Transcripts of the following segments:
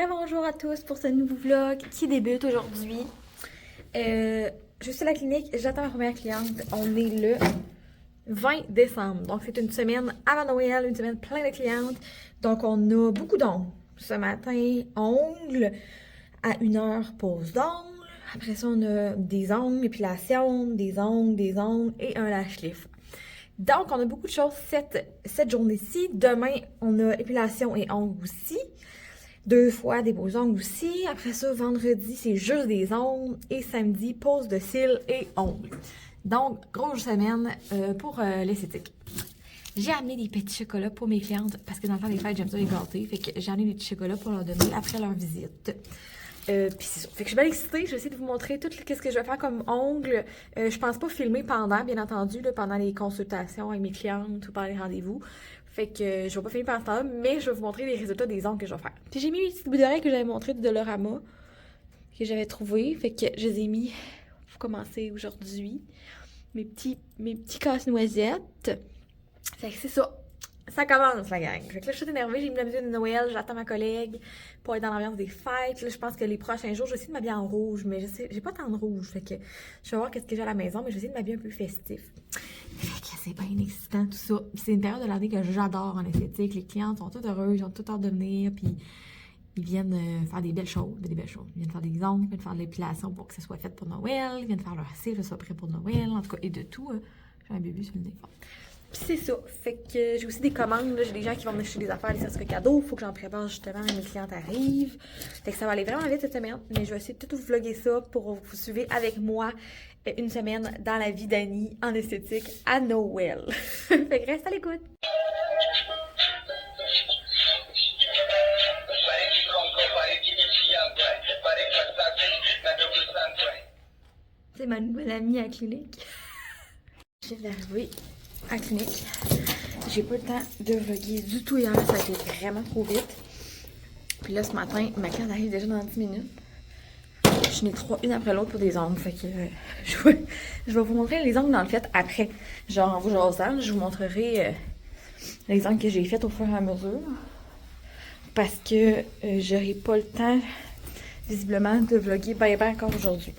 Bonjour à tous pour ce nouveau vlog qui débute aujourd'hui. Je suis à la clinique, j'attends ma première cliente. On est le 20 décembre. Donc c'est une semaine avant Noël, une semaine pleine de clientes. Donc on a beaucoup d'ongles. Ce matin, ongles à 1 heure, pause d'ongles. Après ça, on a des ongles, épilation, des ongles et un lash lift. Donc, on a beaucoup de choses cette journée-ci. Demain, on a épilation et ongles aussi. 2 fois des beaux ongles aussi. Après ça, vendredi, c'est juste des ongles. Et samedi, pose de cils et ongles. Donc, grosse semaine pour l'esthétique. J'ai amené des petits chocolats pour mes clientes parce que dans le temps des fêtes, j'aime ça les gâter. Fait que j'ai amené des petits chocolats pour leur donner après leur visite. Puis c'est ça. Fait que je suis bien excitée. Je vais essayer de vous montrer tout ce que je vais faire comme ongles. Je pense pas filmer pendant, bien entendu, là, pendant les consultations avec mes clientes ou pendant les rendez-vous. Fait que je vais pas filmer pendant ce temps-là, mais je vais vous montrer les résultats des ongles que je vais faire. Puis j'ai mis mes petites bouts d'oreilles que j'avais montrées de Dolorama, que j'avais trouvé. Fait que je les ai mis pour commencer aujourd'hui. Mes petits casse-noisettes. Fait que c'est ça. Ça commence, la gang. Fait que là, je suis énervée, j'ai mis la musique de Noël, j'attends ma collègue pour être dans l'ambiance des fêtes. Là, je pense que les prochains jours, je vais essayer de m'habiller en rouge, mais je sais, j'ai pas tant de rouge. Fait que je vais voir qu'est-ce que j'ai à la maison, mais je vais essayer de m'habiller un peu festif. Fait que c'est bien excitant, tout ça. Puis c'est une période de l'année que j'adore en esthétique. Les clientes sont toutes heureuses, ils ont tout hâte de venir, puis ils viennent faire des belles choses, Ils viennent faire des ongles, ils viennent faire de l'épilation pour que ça soit fait pour Noël, ils viennent faire leur cils, que ça soit prêt pour Noël, en tout cas, et de tout. J'ai un bébé sur le nez. Puis c'est ça. Fait que j'ai aussi des commandes. J'ai des gens qui vont m'acheter des affaires, des certificats cadeaux. Faut que j'en prépare justement et mes clientes arrivent. Fait que ça va aller vraiment vite cette semaine. Mais je vais essayer de tout vous vlogger ça pour que vous suivez avec moi une semaine dans la vie d'Annie en esthétique à Noël. Fait que reste à l'écoute. C'est ma nouvelle amie à la clinique. Je viens d'arriver à la clinique. J'ai pas le temps de vlogger du tout hier, ça a été vraiment trop vite. Puis là, ce matin, ma cliente arrive déjà dans 10 minutes. Je n'ai 3, une après l'autre pour des ongles. Fait que je vais vous montrer les ongles dans le fait après. Genre en vous jasant, je vous montrerai les ongles que j'ai fait au fur et à mesure. Parce que j'aurai pas le temps, visiblement, de vlogger ben encore aujourd'hui.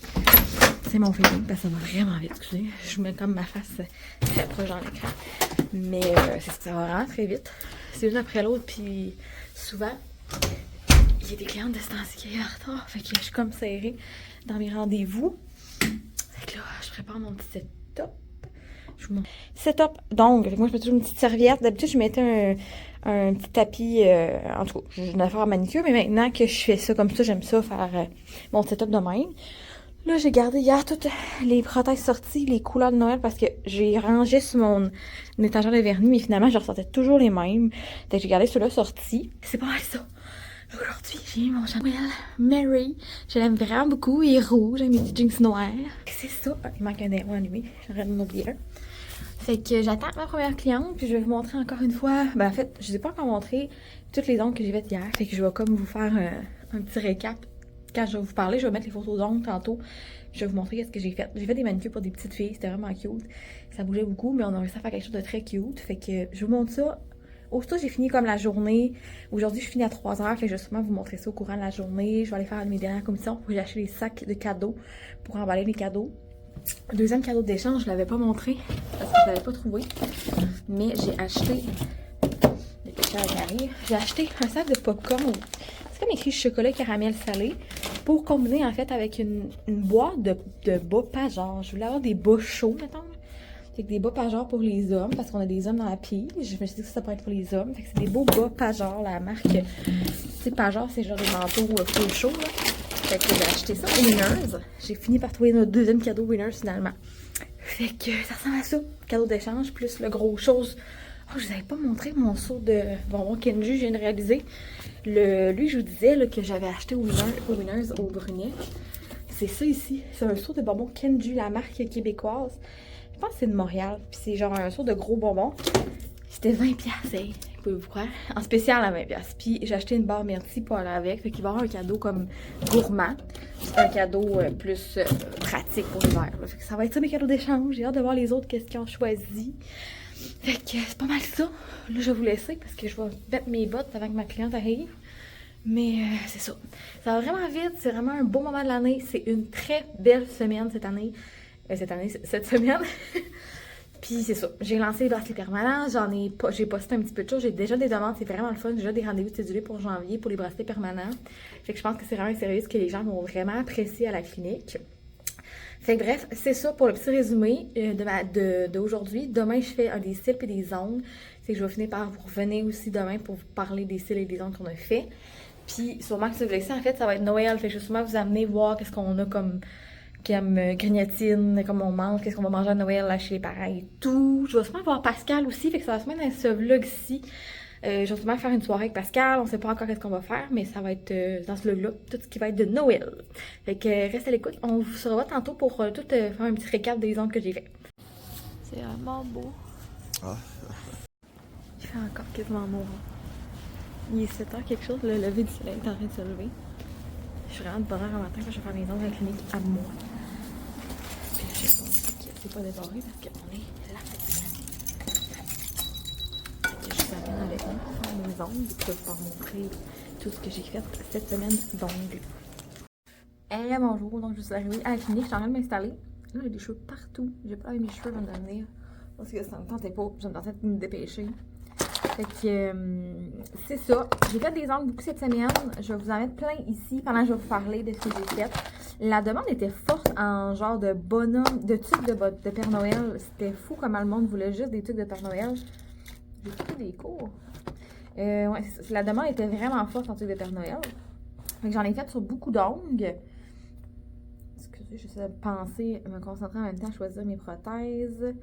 C'est mon feeling, parce que ça va vraiment vite, excusez. Je vous mets comme ma face très proche dans l'écran. Mais c'est ça va vraiment très vite. C'est une après l'autre, puis souvent, il y a des clientes de ce temps-ci qui arrivent en retard. Fait que je suis comme serrée dans mes rendez-vous. Fait que là, je prépare mon petit setup. Je vous montre. Setup d'ongles. Moi, je mets toujours une petite serviette. D'habitude, je mettais un petit tapis. En tout cas, j'ai une affaire à manicure, mais maintenant que je fais ça comme ça, j'aime ça faire mon setup de même. Là, j'ai gardé hier toutes les prothèses sorties, les couleurs de Noël, parce que j'ai rangé sur mon étagère de vernis, mais finalement, je ressortais toujours les mêmes. Donc, j'ai gardé ceux-là sortis. C'est pas mal ça. Aujourd'hui, j'ai mis mon chandail Mary. Je l'aime vraiment beaucoup. Il est rouge, j'ai mis des jeans noirs. C'est ça. Il manque un démon allumé. J'aurais d'en oublier un. Fait que j'attends ma première cliente, puis je vais vous montrer encore une fois. Ben, en fait, je ne vous ai pas encore montré toutes les ongles que j'ai faites hier. Fait que je vais comme vous faire un petit récap. Quand je vais vous parler, je vais mettre les photos d'ongles tantôt. Je vais vous montrer ce que j'ai fait. J'ai fait des manicures pour des petites filles, c'était vraiment cute. Ça bougeait beaucoup, mais on a réussi à faire quelque chose de très cute. Fait que je vous montre ça. Aussitôt, j'ai fini comme la journée. Aujourd'hui, je finis à 3h. Fait que je vais sûrement vous montrer ça au courant de la journée. Je vais aller faire mes dernières commissions pour que j'ai acheté des sacs de cadeaux pour emballer les cadeaux. Deuxième cadeau d'échange, je ne l'avais pas montré parce que je ne l'avais pas trouvé. Mais j'ai acheté. J'ai acheté un sac de popcorn. C'est comme écrit chocolat caramel salé pour combiner en fait avec une boîte de bas pageurs. Je voulais avoir des bas chauds, mettons. Fait que des bas pageurs pour les hommes parce qu'on a des hommes dans la pige. Je me suis dit que ça pourrait être pour les hommes. Fait que c'est des beaux bas pageurs. La marque, c'est pageurs, c'est genre des manteaux full chaud là. Fait que j'ai acheté ça au Winners. J'ai fini par trouver notre deuxième cadeau Winners finalement. Fait que ça ressemble à ça. Cadeau d'échange plus le gros chose. Oh, je vous avais pas montré mon seau de bonbons Kenju, je viens de réaliser. Lui, je vous disais là, que j'avais acheté au Winners au Brunet. C'est ça ici. C'est un seau de bonbons Kenju, la marque québécoise. Je pense que c'est de Montréal. Puis c'est genre un seau de gros bonbons. C'était 20$, hey. Pouvez-vous croire? En spécial à 20$. Puis j'ai acheté une barre merci pour aller avec. Fait qu'il va y avoir un cadeau comme gourmand. C'est un cadeau plus pratique pour l'hiver. Fait que ça va être ça mes cadeaux d'échange. J'ai hâte de voir les autres qu'est-ce qu'ils ont choisi. Fait que c'est pas mal ça. Là, je vais vous laisser parce que je vais mettre mes bottes avant que ma cliente arrive. Mais c'est ça. Ça va vraiment vite, c'est vraiment un beau moment de l'année. C'est une très belle semaine cette année. Cette semaine. Puis c'est ça. J'ai lancé les bracelets permanents. J'ai posté un petit peu de choses. J'ai déjà des demandes, c'est vraiment le fun. J'ai déjà des rendez-vous cédulés pour janvier pour les bracelets permanents. Fait que je pense que c'est vraiment un service que les gens vont vraiment apprécier à la clinique. Fait que bref, c'est ça pour le petit résumé d'aujourd'hui. Demain, je fais des cils et des ongles. C'est que je vais finir par vous revenir aussi demain pour vous parler des cils et des ongles qu'on a fait. Puis sûrement que si vous voulez ça, en fait, ça va être Noël. Fait que je vais sûrement vous amener voir qu'est-ce qu'on a comme grignotine, comme on mange, qu'est-ce qu'on va manger à Noël là, chez les parents et tout. Je vais sûrement voir Pascal aussi, fait que ça va se mettre dans ce vlog-ci. Je vais sûrement faire une soirée avec Pascal, on sait pas encore qu'est-ce qu'on va faire, mais ça va être dans ce vlog-là, tout ce qui va être de Noël. Fait que restez à l'écoute, on se revoit tantôt pour tout faire un petit récap des ongles que j'ai fait. C'est vraiment beau. Ah. Il fait encore quasiment noir. Il est 7h quelque chose, le lever du soleil est en train de se lever. Je suis vraiment de bonne heure un matin quand je vais faire mes ongles à la clinique à moi. Puis là, je sais que c'est pas débarré parce qu'on est là cette semaine. Je suis allée dans le faire mes ongles pour pouvoir montrer tout ce que j'ai fait cette semaine d'ongles. Hey, bonjour, donc je suis arrivée à la clinique, je suis en train de m'installer. Là, j'ai des cheveux partout. J'ai pas lavé mes cheveux avant de venir parce que ça me tentait pas. Je me tentais de me dépêcher. Fait que c'est ça. J'ai fait des ongles beaucoup cette semaine. Je vais vous en mettre plein ici pendant que je vais vous parler de ce que j'ai fait. La demande était forte en genre de bonhomme, de trucs de Père Noël. C'était fou comment le monde voulait juste des trucs de Père Noël. J'ai pris des cours. Ouais, la demande était vraiment forte en trucs de Père Noël. Fait que j'en ai fait sur beaucoup d'ongles. Excusez, j'essaie de penser, me concentrer en même temps à choisir mes prothèses.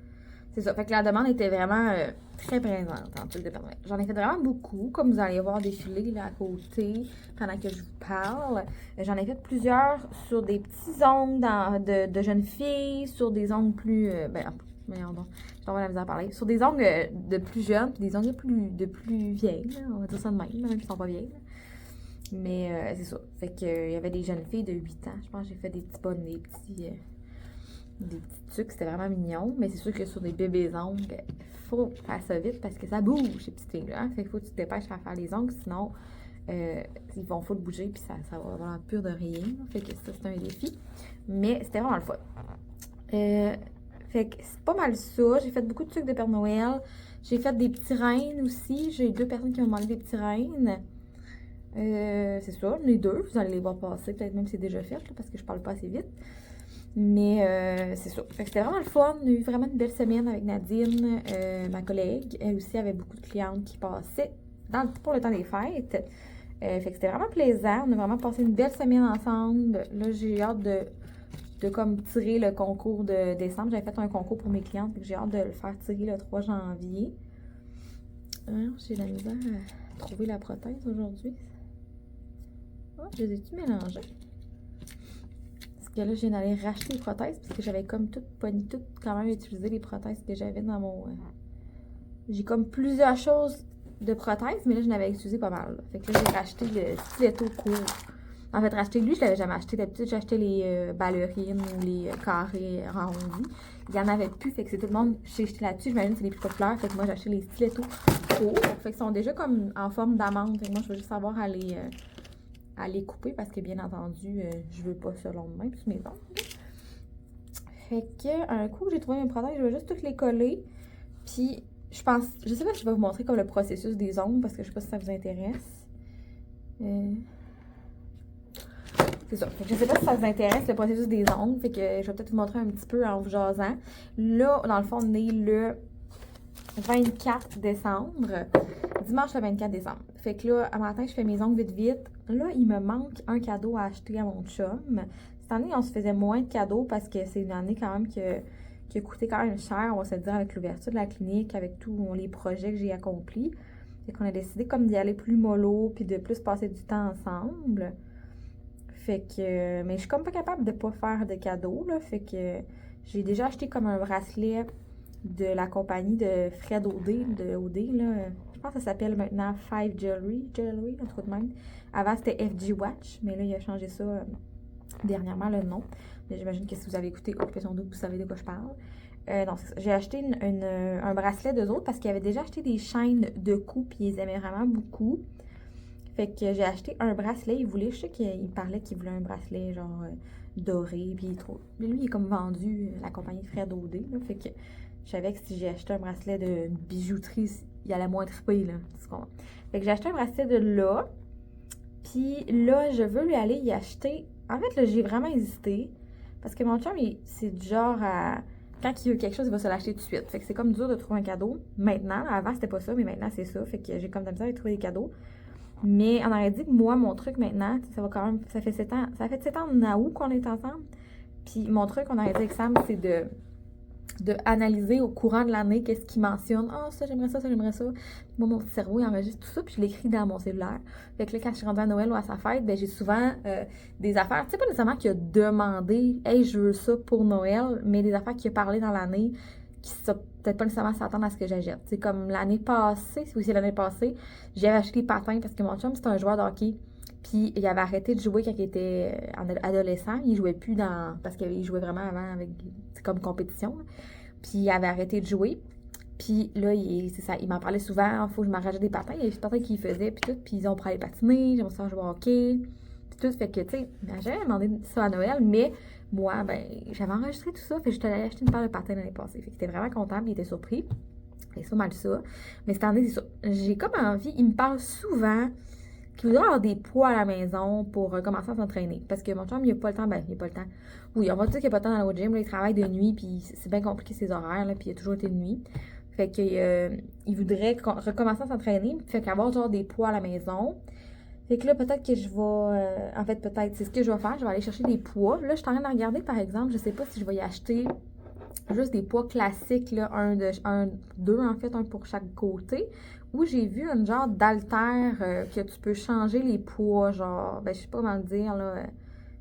C'est ça. Fait que la demande était vraiment très présente en truc de Père Noël. J'en ai fait vraiment beaucoup, comme vous allez voir défiler là à côté pendant que je vous parle. J'en ai fait plusieurs sur des petits ongles de jeunes filles, sur des ongles plus. Voyons donc, j'ai pas la misère à parler. Sur des ongles de plus jeunes, puis des ongles de plus vieilles, là, on va dire ça de même s'ils sont pas vieilles. Là. Mais c'est ça. Fait que il y avait des jeunes filles de 8 ans. Je pense que j'ai fait des petits bonnes, des petits trucs, c'était vraiment mignon, mais c'est sûr que sur des bébés ongles, il faut faire ça vite parce que ça bouge, ces petites filles-là. Hein? Fait qu'il faut que tu te dépêches à faire les ongles, sinon ils vont full bouger puis ça va avoir pur de rien. Fait que ça, c'est un défi. Mais c'était vraiment le fun. Fait que c'est pas mal ça. J'ai fait beaucoup de trucs de Père Noël. J'ai fait des petits reines aussi. J'ai 2 personnes qui m'ont demandé des petits reines. C'est ça, les 2. Vous allez les voir passer, peut-être même si c'est déjà fait, là, parce que je parle pas assez vite. Mais c'est ça. Fait que c'était vraiment le fun. On a eu vraiment une belle semaine avec Nadine, ma collègue. Elle aussi avait beaucoup de clientes qui passaient pour le temps des fêtes. Fait que c'était vraiment plaisant. On a vraiment passé une belle semaine ensemble. Là, j'ai hâte de comme tirer le concours de décembre. J'avais fait un concours pour mes clientes. Fait que j'ai hâte de le faire tirer le 3 janvier. J'ai la misère à trouver la prothèse aujourd'hui. Oh, je les ai-tu mélangées? Que là, je viens d'aller racheter les prothèses parce que j'avais comme tout quand même utilisé les prothèses que j'avais dans mon... J'ai comme plusieurs choses de prothèses, mais là, je n'avais utilisé pas mal. Là. Fait que là, j'ai racheté le stiletto court. En fait, racheter lui, je l'avais jamais acheté. D'habitude, j'achetais les ballerines ou les carrés arrondis. Il n'y en avait plus, fait que c'est tout le monde j'ai acheté là-dessus. J'imagine que c'est les plus populaires. Fait que moi, j'ai acheté les stilettos courts. Fait qu'ils sont déjà comme en forme d'amande. Fait que moi, je veux juste savoir à les couper parce que bien entendu, je veux pas ça long de même sur mes ongles. Fait que un coup j'ai trouvé mes prothèses, je vais juste toutes les coller. Puis je sais pas si je vais vous montrer comme le processus des ongles parce que je sais pas si ça vous intéresse. C'est ça. Fait que je sais pas si ça vous intéresse le processus des ongles. Fait que je vais peut-être vous montrer un petit peu en vous jasant. Là, dans le fond, on est le 24 décembre. Dimanche le 24 décembre. Fait que là, à matin, je fais mes ongles vite. Là, il me manque un cadeau à acheter à mon chum. Cette année, on se faisait moins de cadeaux parce que c'est une année quand même qui a coûté quand même cher, on va se dire, avec l'ouverture de la clinique, avec tous les projets que j'ai accomplis. Fait qu'on a décidé comme d'y aller plus mollo puis de plus passer du temps ensemble. Fait que... mais je suis comme pas capable de pas faire de cadeaux, là. Fait que j'ai déjà acheté comme un bracelet de la compagnie de Fred OD, là. Je pense que ça s'appelle maintenant Five Jewelry, en tout cas de même. Avant, c'était FG Watch, mais là, il a changé ça dernièrement, le nom. Mais j'imagine que si vous avez écouté Occupation Double, vous savez de quoi je parle. Donc, j'ai acheté un bracelet d'eux autres parce qu'ils avaient déjà acheté des chaînes de cou, puis ils aimaient vraiment beaucoup. Fait que j'ai acheté un bracelet. Il voulait, je sais qu'il parlait qu'il voulait un bracelet, genre, je sais qu'il parlait qu'il voulait un bracelet, genre, doré. Puis lui, il est comme vendu, la compagnie Fred OD, là. Fait que je savais que si j'ai acheté un bracelet de bijouterie, il allait moins triper, là. Fait que j'ai acheté un bracelet de là. Puis là, je veux lui aller y acheter. En fait, là, j'ai vraiment hésité. Parce que mon chum, c'est du genre à. Quand il veut quelque chose, il va se l'acheter tout de suite. Fait que c'est comme dur de trouver un cadeau. Maintenant, avant, c'était pas ça, mais maintenant, c'est ça. Fait que j'ai comme d'habitude à trouver des cadeaux. Mais on aurait dit que moi, mon truc maintenant, ça va quand même. Ça fait 7 ans. Ça fait 7 ans en août qu'on est ensemble. Puis mon truc, on aurait dit avec Sam, c'est de analyser au courant de l'année qu'est-ce qu'il mentionne. Ah, ça, j'aimerais ça, ça, j'aimerais ça. Moi, mon cerveau, il enregistre tout ça, puis je l'écris dans mon cellulaire. Fait que là, quand je suis rendue à Noël ou à sa fête, ben j'ai souvent des affaires, tu sais, pas nécessairement qu'il a demandé « Hey, je veux ça pour Noël », mais des affaires qu'il a parlé dans l'année qui sont peut-être pas nécessairement s'attendre à ce que j'achète. C'est comme l'année passée, oui, c'est l'année passée, j'avais acheté des patins parce que mon chum, c'est un joueur de hockey. Puis il avait arrêté de jouer quand il était adolescent. Il jouait plus parce qu'il jouait vraiment avant avec. C'est comme compétition. Puis il avait arrêté de jouer. Puis là, c'est ça, il m'en parlait souvent. Il faut que je m'arrache des patins. Il y avait des patins qu'il faisait. Puis tout. Puis ils ont pris aller patiner. J'aimerais ça jouer au hockey. Puis tout. Fait que, tu sais, j'avais demandé ça à Noël. Mais moi, ben, j'avais enregistré tout ça. Fait que j'étais allée acheter une paire de patins l'année passée. Fait que j'étais vraiment contente. Il était surpris. Et ça, mal ça. Mais cette année, c'est ça. J'ai comme envie. Il me parle souvent qu'il voudrait avoir des poids à la maison pour commencer à s'entraîner. Parce que mon chum, il n'a pas le temps. Ben, il n'a pas le temps. Oui, on va dire qu'il n'a pas le temps dans le gym. Là, il travaille de nuit, puis c'est bien compliqué ses horaires, là, puis il a toujours été de nuit. Fait que il voudrait recommencer à s'entraîner, fait qu'avoir genre des poids à la maison. Fait que là, peut-être que je vais. En fait, peut-être, c'est ce que je vais faire. Je vais aller chercher des poids. Là, je suis en train de regarder, par exemple, je sais pas si je vais y acheter juste des poids classiques, là, deux en fait, un pour chaque côté. Où j'ai vu un genre d'haltère que tu peux changer les poids, genre, ben je sais pas comment le dire, là.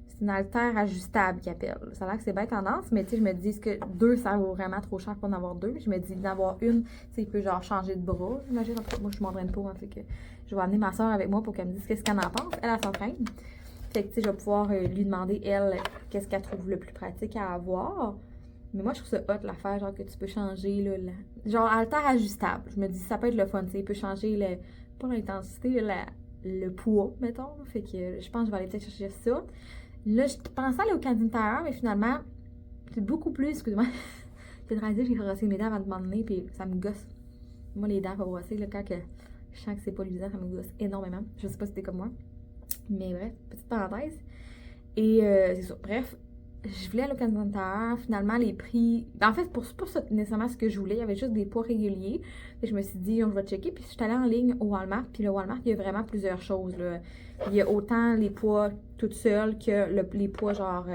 C'est une haltère ajustable qu'ils appellent. Ça a l'air que c'est bien tendance, mais tu sais, je me dis, est-ce que deux, ça vaut vraiment trop cher pour en avoir deux? Je me dis, d'en avoir une, tu sais, il peut genre changer de bras. J'imagine, en fait, moi, je m'entraîne pas, hein, fait que je vais amener ma soeur avec moi pour qu'elle me dise qu'est-ce qu'elle en pense. Elle s'entraîne. Fait que, tu sais, je vais pouvoir lui demander, elle, qu'est-ce qu'elle trouve le plus pratique à avoir. Mais moi, je trouve ça hot, l'affaire, genre, que tu peux changer, là, genre, haltère ajustable. Je me dis, ça peut être le fun, tu sais, il peut changer, pas l'intensité, le poids, mettons. Fait que je pense que je vais aller peut-être chercher ça. Là, je pensais aller au Canadian Tire, mais finalement, c'est beaucoup plus, excuse-moi, j'ai réalisé que j'ai brossé mes dents avant de m'emmener, puis ça me gosse. Moi, les dents pas brossées, là, quand je sens que c'est pas luisant, ça me gosse énormément. Je sais pas si c'était comme moi. Mais bref, petite parenthèse. Et c'est ça. Bref, je voulais aller au Canadian Tire. Finalement, les prix. En fait, c'est pas ça nécessairement ce que je voulais. Il y avait juste des poids réguliers. Et je me suis dit, je vais checker. Puis je suis allée en ligne au Walmart. Puis le Walmart, il y a vraiment plusieurs choses, là. Il y a autant les poids toutes seules que les poids genre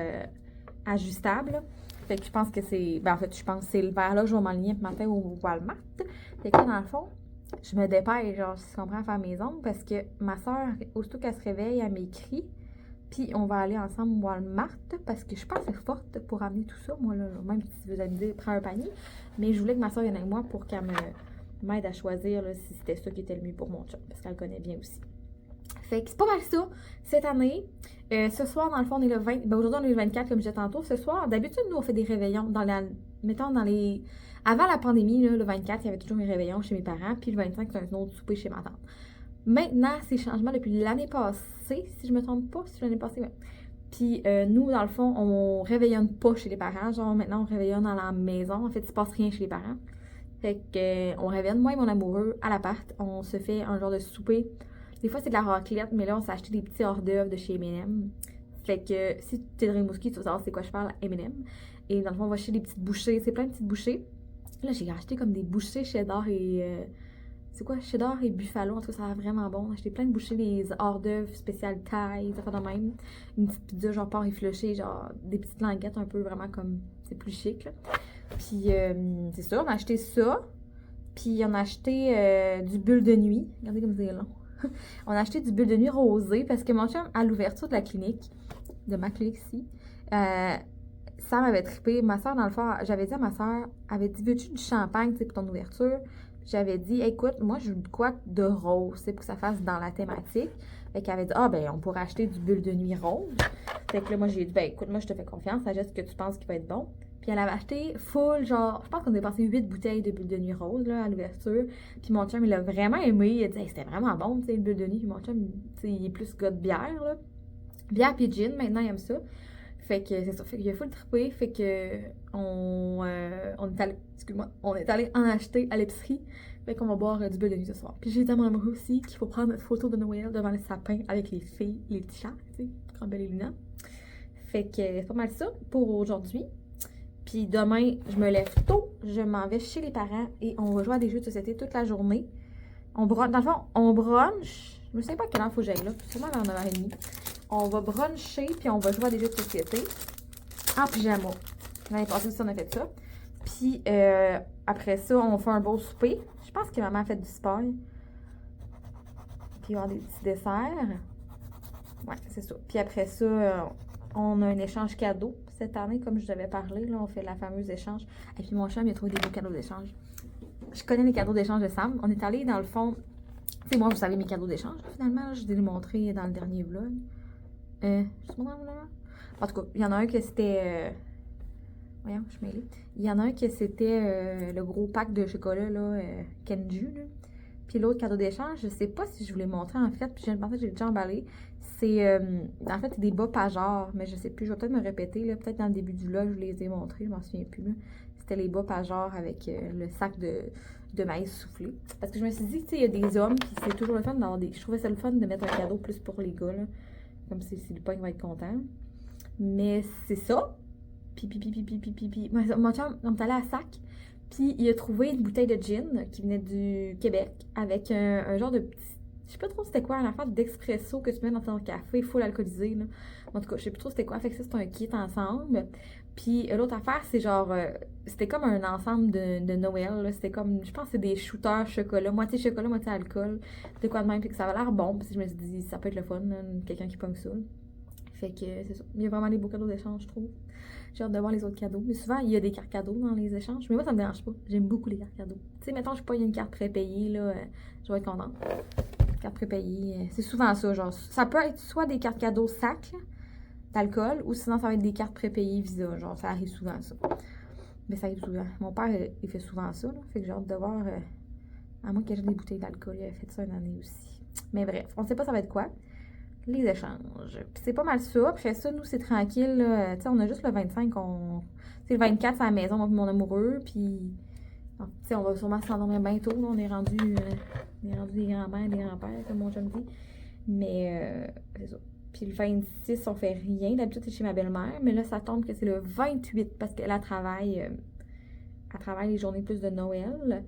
ajustables, là. Fait que je pense que c'est. Ben en fait, je pense que c'est le vers là que je vais m'aligner ce matin au Walmart. Fait que là, dans le fond, je me dépêche, genre, si tu comprends, à faire mes ongles. Parce que ma soeur, aussitôt qu'elle se réveille, elle m'écrit. Puis on va aller ensemble au Walmart parce que je pense que c'est forte pour amener tout ça. Moi, là, même si vous allez me dire, prends un panier. Mais je voulais que ma soeur vienne avec moi pour qu'elle m'aide à choisir là, si c'était ça qui était le mieux pour mon chum. Parce qu'elle le connaît bien aussi. Fait que c'est pas mal ça, cette année. Ce soir, dans le fond, on est le 20. Ben aujourd'hui, on est le 24, comme je disais tantôt. Ce soir, d'habitude, nous, on fait des réveillons mettons, dans les. Avant la pandémie, là, le 24, il y avait toujours mes réveillons chez mes parents. Puis le 25, c'est un autre souper chez ma tante. Maintenant, c'est changement depuis l'année passée, si je me trompe pas, si l'année passée, ouais. Puis nous, dans le fond, on réveillonne pas chez les parents. Genre, maintenant, on réveillonne dans la maison. En fait, il se passe rien chez les parents. Fait que on réveillonne, moi et mon amoureux, à l'appart. On se fait un genre de souper. Des fois, c'est de la raclette, mais là, on s'est acheté des petits hors d'œuvre de chez M&M. Fait que si tu es de Rimouski, tu vas savoir c'est quoi je parle, M&M. Et dans le fond, on va acheter des petites bouchées. C'est plein de petites bouchées. Là, j'ai acheté comme des bouchées cheddar et... c'est quoi? Cheddar et buffalo. En tout cas, ça a l'air vraiment bon. J'ai acheté plein de bouchées, des hors d'œuvre spéciales taille, ça fait de même. Une petite pizza, genre porc effiloché, genre des petites languettes un peu vraiment comme. C'est plus chic, là. Puis, c'est ça, on a acheté ça. Puis, on a acheté du bulle de nuit. Regardez comme c'est long. On a acheté du bulle de nuit rosé parce que mon chum, à l'ouverture de la clinique, de ma clinique ici, ça m'avait trippé. Ma soeur, dans le fond, j'avais dit à ma soeur, avait dit, veux-tu du champagne, tu sais, pour ton ouverture? J'avais dit, écoute, moi, je veux de quoi de rose, c'est pour que ça fasse dans la thématique. Fait qu'elle avait dit, ah, ben, on pourrait acheter du bulle de nuit rose. Fait que là, moi, j'ai dit, ben, écoute, moi, je te fais confiance, ça geste que tu penses qu'il va être bon. Puis elle avait acheté full, genre, je pense qu'on a dépensé 8 bouteilles de bulles de nuit rose là, à l'ouverture. Puis mon chum, il a vraiment aimé. Il a dit, hey, c'était vraiment bon, tu sais, le bulle de nuit. Puis mon chum, tu sais, il est plus gars de bière, là. Bière puis gin, maintenant, il aime ça. Fait que c'est ça, fait qu'il a full trippé. Fait que on est allé, excuse-moi, on est allé en acheter à l'épicerie. Fait qu'on va boire du bulle de nuit ce soir. Puis j'ai tellement amoureux aussi qu'il faut prendre notre photo de Noël devant le sapin avec les filles, les petits chats, tu sais, Crambel et Luna. Fait que c'est pas mal ça pour aujourd'hui. Puis demain, je me lève tôt, je m'en vais chez les parents et on va jouer à des jeux de société toute la journée. Dans le fond, on brunch. Je me sais pas à quelle heure il faut que j'aille là, sûrement vers 9h30. On va bruncher puis on va jouer à des jeux de société en pyjama. L'année passée aussi, on a fait ça. Puis après ça, on fait un beau souper. Je pense que maman a fait du sport. Puis il va y avoir des petits desserts. Ouais, c'est ça. Puis après ça, on a un échange cadeau cette année, comme je vous avais parlé. Là, on fait la fameuse échange. Et puis mon chum, il a trouvé des beaux cadeaux d'échange. Je connais les cadeaux d'échange de Sam. On est allé dans le fond. Tu sais, moi, vous savez mes cadeaux d'échange, finalement. Je vais les montrer dans le dernier vlog. Je suis montré là. En tout cas, il y en a un que c'était. Voyons, je suis mêlée. Il y en a un que c'était le gros pack de chocolat, là, Kenju, là. Puis l'autre cadeau d'échange, je sais pas si je vous l'ai montré en fait, puis je pensais que j'ai déjà emballé. C'est, en fait, c'est des bas Pajor, mais je sais plus, je vais peut-être me répéter, là, peut-être dans le début du vlog, je les ai montrés, je m'en souviens plus, là. C'était les bas Pajor avec le sac de maïs soufflé. Parce que je me suis dit, tu sais, il y a des hommes, puis c'est toujours le fun d'avoir des... Je trouvais ça le fun de mettre un cadeau plus pour les gars, là. Comme si le pognon va être content. Mais c'est ça. Puis. Mon chum, on est allé à Sac. Puis il a trouvé une bouteille de gin qui venait du Québec avec un genre de petit. Je sais pas trop c'était quoi, une affaire d'expresso que tu mets dans ton café full alcoolisé. Là. En tout cas, je sais plus trop c'était quoi. Fait que ça, c'est un kit ensemble. Puis l'autre affaire, c'est genre. C'était comme un ensemble de Noël. C'était comme. Je pense que c'est des shooters chocolat. Moitié chocolat, moitié alcool. De quoi de même. Fait que ça avait l'air bon. Puis je me suis dit, ça peut être le fun, là, quelqu'un qui pomme ça. Fait que c'est ça. Il y a vraiment des beaux cadeaux d'échange, je trouve. J'ai hâte de voir les autres cadeaux. Mais souvent, il y a des cartes cadeaux dans les échanges. Mais moi, ça me dérange pas. J'aime beaucoup les cartes cadeaux. Tu sais, mettons, je pas une carte prépayée, là. Je vais être contente. Carte prépayée. C'est souvent ça, genre. Ça peut être soit des cartes cadeaux sacs, d'alcool, ou sinon, ça va être des cartes prépayées Visa. Genre, ça arrive souvent, ça. Mais ça arrive souvent. Mon père, il fait souvent ça, là. Fait que j'ai hâte de voir. À moins qu'il y ait des bouteilles d'alcool. Il a fait ça une année aussi. Mais bref, on sait pas ça va être quoi. Les échanges. Puis c'est pas mal ça. Après ça, nous, c'est tranquille. Tu sais, on a juste le 25. C'est le 24, c'est à la maison, mon amoureux. Puis, tu sais, on va sûrement s'endormir bientôt. Là. On est rendu des grands-mères, des grands-pères, comme mon chum dit. Mais, c'est ça. Puis le 26, on fait rien. D'habitude, c'est chez ma belle-mère. Mais là, ça tombe que c'est le 28 parce qu'elle travaille les journées plus de Noël.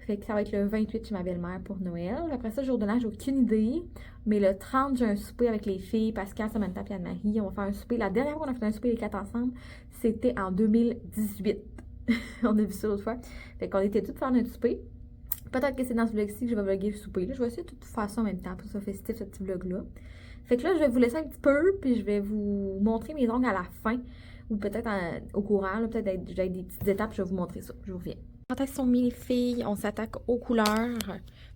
Fait que ça va être le 28 chez ma belle-mère pour Noël. Après ça, jour de l'an, j'ai aucune idée. Mais le 30, j'ai un souper avec les filles, Pascal, Samantha et Anne-Marie. On va faire un souper. La dernière fois qu'on a fait un souper les quatre ensemble, c'était en 2018. On a vu ça l'autre fois. Fait qu'on était toutes faire notre souper. Peut-être que c'est dans ce vlog-ci que je vais vlogger le souper. Là, je vais essayer de tout faire ça en même temps pour ça festif, ce petit vlog-là. Fait que là, je vais vous laisser un petit peu, puis je vais vous montrer mes ongles à la fin. Ou peut-être au courant, peut-être j'ai des petites étapes, je vais vous montrer ça. Je vous reviens. Quand elles sont mis les filles, on s'attaque aux couleurs.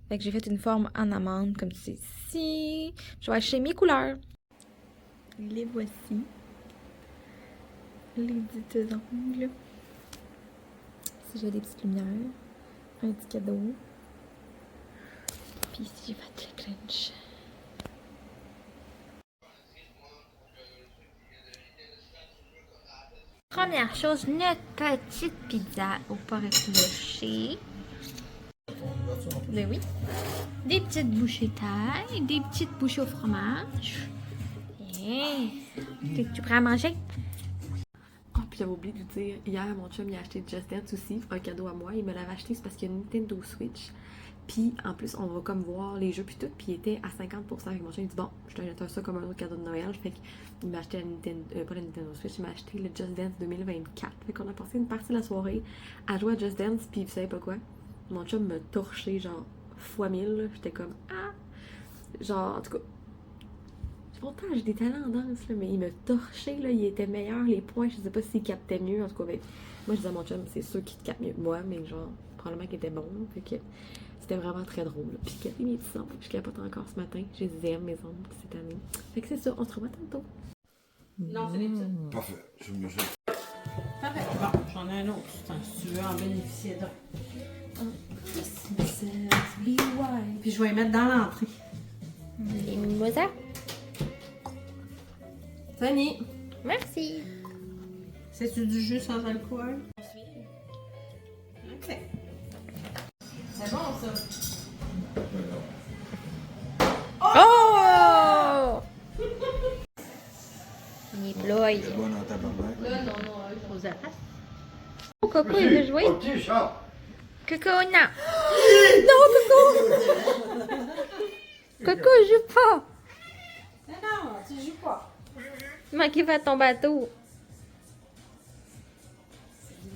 Fait que j'ai fait une forme en amande, comme tu sais ici. Je vais acheter mes couleurs. Les voici. Les dites ongles. Ici, j'ai des petites lumières. Un petit cadeau. Puis ici, j'ai fait le crunch. Première chose, notre petite pizza au porc effiloché. Ben oui. Des petites bouchées taille, des petites bouchées au fromage. Tu prêt à manger? Ah, puis j'avais oublié de vous dire, hier, mon chum, il a acheté Just Dance aussi, un cadeau à moi. Il me l'avait acheté, c'est parce qu'il y a une Nintendo Switch. Puis, en plus, on va comme voir les jeux puis tout, puis il était à 50%. Avec mon chum, il dit, bon, je te jette ça comme un autre cadeau de Noël. Fait qu'il m'a acheté pas la Nintendo Switch, il m'a acheté le Just Dance 2024. Fait qu'on a passé une partie de la soirée à jouer à Just Dance, puis vous savez pas quoi? Mon chum m'a torché, genre, fois 1000. J'étais comme, ah! Genre, en tout cas, pourtant j'ai des talents en danse, là, mais il m'a torché, là, il était meilleur, les points, je sais pas s'il captait mieux, en tout cas, ben, moi je disais à mon chum, c'est sûr qu'il te capte mieux que moi, mais genre, probablement qu'il était bon, là, fait que c'était vraiment très drôle, là. Puis capter mes petits ongles, je capote encore ce matin, je les aime, mes ongles, cette année. Fait que c'est ça, on se revoit tantôt. Non, c'est l'épisode. Parfait, je me jette. Bon, j'en ai un autre. Si tu veux en bénéficier d'un. Puis je vais les mettre dans l'entrée. Les mimosas. Fanny! Merci. C'est-tu du jus sans alcool? Ok. C'est bon, ça. Oh! Les bloys. C'est bon dans ta barbe. Là, non. Aux attaques. Oh, Coco, il veut jouer. Ok, chat. Coco, non. Non, Coco. Coco, joue pas. Non, tu joues pas. Manquez pas ton bateau.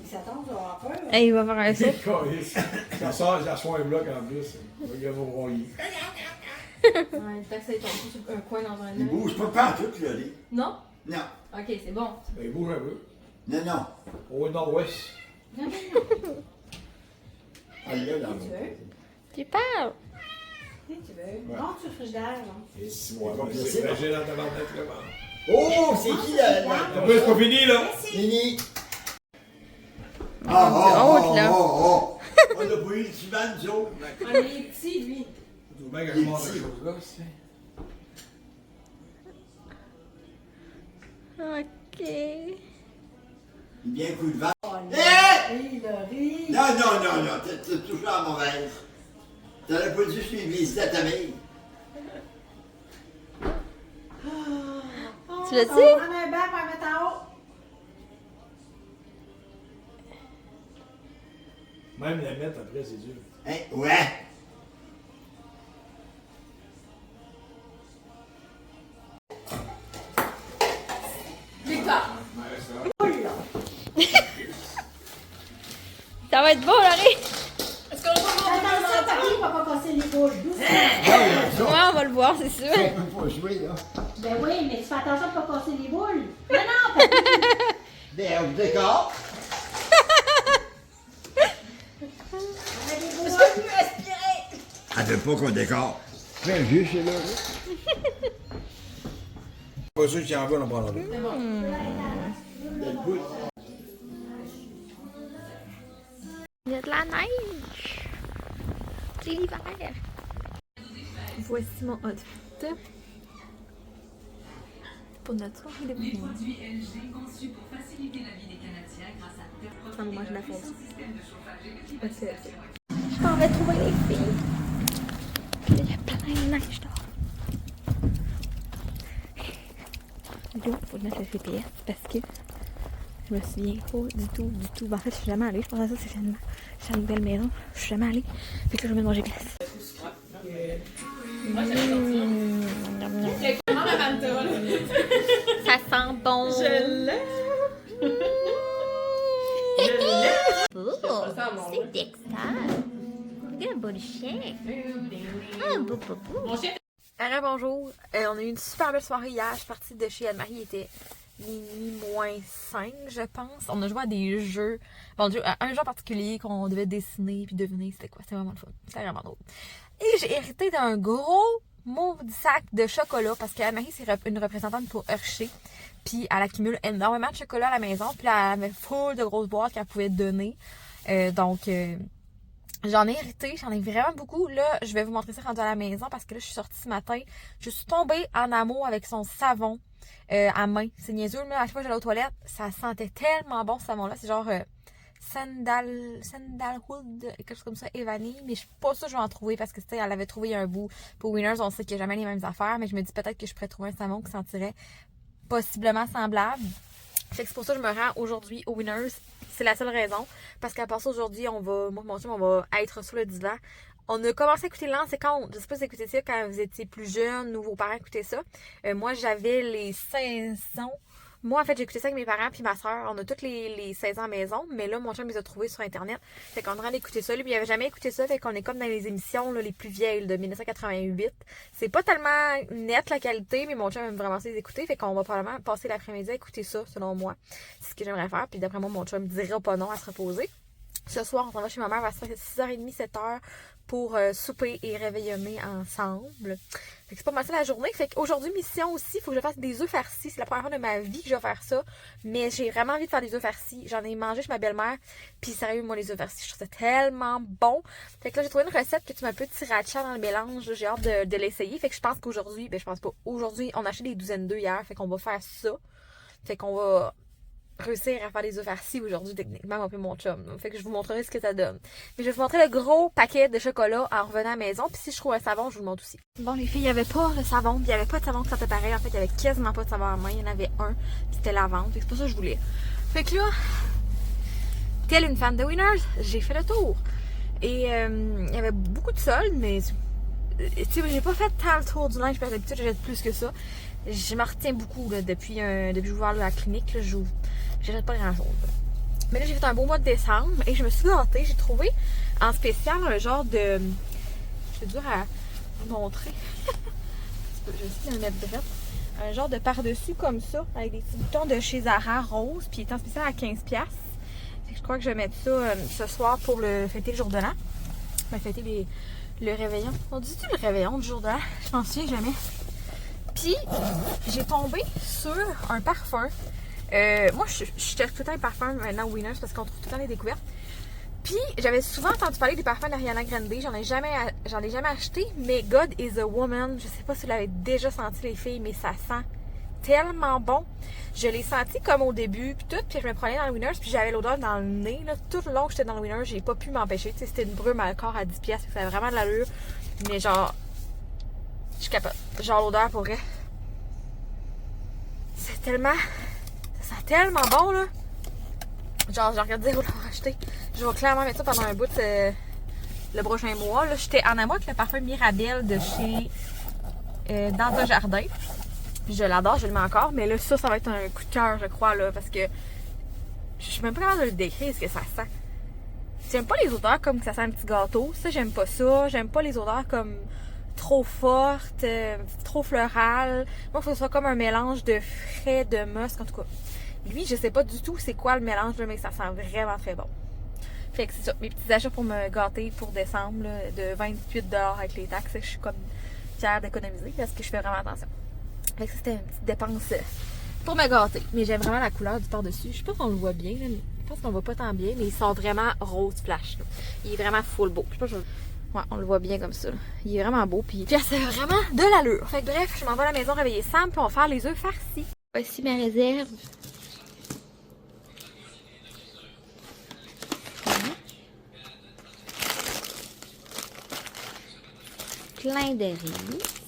Ça tombe, tu vas avoir peur. Hey, il va faire un saut. Ça sort, ça soit un bloc en plus. Regarde vos broyés. Ouais, peut-être que ça tombe sur un coin dans un Il œil. bouge pas tout, là. lui. Non? Non. Ok, c'est bon. Ben, il bouge un peu. Non, non. Au nord-ouest. Ah, là, dans Tu veux? Tu parles. Si tu veux. Non, tu frigidaire, non? Et 6 mois, Pas c'est possible. fragile dans ta barbe vraiment. Oh, c'est qui là? En plus, c'est pas fini, là. Fini. honte, là. Oh. On a pas eu le tuban, nous autres. Ah, mais il est petit, lui. Tu vois bien qu'elle mange quelque chose là, c'est. Ok. Il vient un coup de vent. Oui, le riz. Non. T'as touché à la mauvaise. T'aurais pas dû suivre visiter à ta mère. Tu l'as dit? On va prendre un bain pour mettre en haut. Même la mettre après, c'est dur. Hein? Ouais. Victoire! Ça va être beau, Laurie. Est-ce qu'on va Attention, papy, il va pas casser les bouches. Doucement. Ouais, on va le voir, c'est sûr. On peut jouer, là. Ben oui, mais tu fais attention de pas casser les boules. Non, papy. Ben, on décore. On a des boules. Elle veut pas qu'on décore. Fais juste, c'est là. Pas sûr qu'il y en veut, on en prendra deux. Il y a de la neige. C'est l'hiver. Voici mon outfit. Pour notre soirée de minuit. Ça me mange la fonce. Je m'en vais trouver les filles. Puis là, il y a plein de neige dehors. Là, faut mettre le GPS parce que je me souviens pas du tout. Ben, en fait, je suis jamais allée. Je pense que ça, c'est finalement. J'ai une belle maison. Je suis jamais allée. Fait que là, je vais mettre mon GPS. Comment la Manta, là? Ça sent bon. Je l'aime! Oh, c'est Dexter. Quel beau chien. Ah, beau. Mon chien, Bonjour. On a eu une super belle soirée hier. Je suis partie de chez Anne-Marie. Il était minuit -5, je pense. On a joué à des jeux. Bon, à un jeu en particulier qu'on devait dessiner puis deviner c'était quoi. C'était vraiment le fun. C'était vraiment drôle. Et j'ai hérité d'un gros maudit sac de chocolat parce qu'Anne-Marie, c'est une représentante pour Hershey. Puis elle accumule énormément de chocolat à la maison. Puis là, elle avait full de grosses boîtes qu'elle pouvait donner. Donc, j'en ai hérité. J'en ai vraiment beaucoup. Là, je vais vous montrer ça quand à la maison parce que là, je suis sortie ce matin. Je suis tombée en amour avec son savon à main. C'est niaiseux, mais à chaque fois que j'allais aux toilettes, ça sentait tellement bon ce savon-là. C'est genre Sandalwood, quelque chose comme ça, et vanille. Mais je suis pas sûre que je vais en trouver parce que tu sais, elle avait trouvé un bout. Pour Winners, on sait qu'il n'y a jamais les mêmes affaires. Mais je me dis peut-être que je pourrais trouver un savon qui sentirait possiblement semblable. Fait que c'est pour ça que je me rends aujourd'hui au Winners. C'est la seule raison. Parce qu'à part ça, aujourd'hui, moi et mon chum, on va être sur le divan. On a commencé à écouter L'An 50. Je sais pas si vous écoutez ça quand vous étiez plus jeune ou vos parents écoutaient ça. Moi, j'avais les 5 ans. Moi, en fait, j'ai écouté ça avec mes parents puis ma soeur. On a toutes les 16 ans à la maison. Mais là, mon chum les a trouvés sur Internet. Fait qu'on est en train d'écouter ça. Lui, il avait jamais écouté ça. Fait qu'on est comme dans les émissions là, les plus vieilles de 1988. C'est pas tellement net la qualité, mais mon chum aime vraiment ça les écouter. Fait qu'on va probablement passer l'après-midi à écouter ça, selon moi. C'est ce que j'aimerais faire. Puis d'après moi, mon chum dira pas non à se reposer. Ce soir, on s'en va chez ma mère vers 6h30, 7h pour souper et réveillonner ensemble. Fait que c'est pas mal ça la journée. Fait qu'aujourd'hui, mission aussi, il faut que je fasse des œufs farcis. C'est la première fois de ma vie que je vais faire ça. Mais j'ai vraiment envie de faire des œufs farcis. J'en ai mangé chez ma belle-mère. Puis sérieux, moi, les œufs farcis, je trouve ça tellement bon. Fait que là, j'ai trouvé une recette que tu mets un peu de sriracha dans le mélange. J'ai hâte de l'essayer. Fait que je pense qu'aujourd'hui, je pense pas. Aujourd'hui, on a acheté des douzaines d'œufs hier. Fait qu'on va faire ça. Fait qu'on va réussir à faire des œufs farcis aujourd'hui, techniquement, un peu mon chum. Fait que je vous montrerai ce que ça donne. Mais je vais vous montrer le gros paquet de chocolat en revenant à la maison. Puis si je trouve un savon, je vous le montre aussi. Bon, les filles, il n'y avait pas de savon. Puis il n'y avait pas de savon qui sentait pareil. En fait, il n'y avait quasiment pas de savon à main. Il y en avait un. Puis c'était lavande. Fait que c'est pas ça que je voulais. Fait que là, telle une fan de Winners, j'ai fait le tour. Et il y avait beaucoup de soldes, mais tu sais, j'ai pas fait tant le tour du linge. Parce que d'habitude, je jette plus que ça. Je m'en retiens beaucoup là, depuis que j'ai ouvert la clinique. Là, j'achète pas grand chose. Mais là, j'ai fait un beau mois de décembre et je me suis gâtée. J'ai trouvé en spécial un genre de. C'est dur à vous montrer. Je vais essayer de le mettre direct. Un genre de par-dessus comme ça, avec des petits boutons de chez Zara rose. Puis il est en spécial à 15$. Je crois que je vais mettre ça ce soir pour fêter le jour de l'an. Fêter le réveillon. On dit-tu le réveillon du jour de l'an? Je m'en souviens jamais. Puis, j'ai tombé sur un parfum. Moi, je cherche tout le temps les parfums maintenant Winners parce qu'on trouve tout le temps les découvertes. Puis, j'avais souvent entendu parler des parfums d'Ariana Grande. J'en ai jamais acheté, mais God is a Woman. Je sais pas si vous l'avez déjà senti, les filles, mais ça sent tellement bon. Je l'ai senti comme au début, puis tout. Puis, je me prenais dans le Winners, puis j'avais l'odeur dans le nez. Là. Tout le long que j'étais dans le Winners, j'ai pas pu m'empêcher. Tu sais, c'était une brume à corps à 10$. Ça avait vraiment de l'allure. Mais genre, je suis capable. Genre l'odeur pour vrai. C'est tellement. Ça sent tellement bon là. Genre, j'ai regardé où l'avoir acheté. Je vais clairement mettre ça pendant un bout de le prochain mois. Là, j'étais en amour avec le parfum Mirabelle de chez Dans ton jardin. Je l'adore, je le mets encore. Mais là, ça va être un coup de cœur, je crois, là. Parce que je suis même pas capable de le décrire ce que ça sent. J'aime pas les odeurs comme que ça sent un petit gâteau. Ça, j'aime pas ça. J'aime pas les odeurs comme trop forte, trop florale. Moi, il faut que ce soit comme un mélange de frais, de musc, en tout cas. Lui, je sais pas du tout c'est quoi le mélange, mais ça sent vraiment très bon. Fait que c'est ça, mes petits achats pour me gâter pour décembre, là, de 28$ avec les taxes. Je suis comme fière d'économiser parce que je fais vraiment attention. Fait que c'était une petite dépense pour me gâter. Mais j'aime vraiment la couleur du par-dessus. Je sais pas si on le voit bien, là, mais je pense qu'on le voit pas tant bien, mais il sort vraiment rose flash. Là. Il est vraiment full beau. Je sais pas, ouais, on le voit bien comme ça. Là. Il est vraiment beau. Puis c'est vraiment de l'allure. Fait que bref, je m'en vais à la maison réveiller Sam. Puis on va faire les œufs farcis. Voici ma réserve. Plein de riz.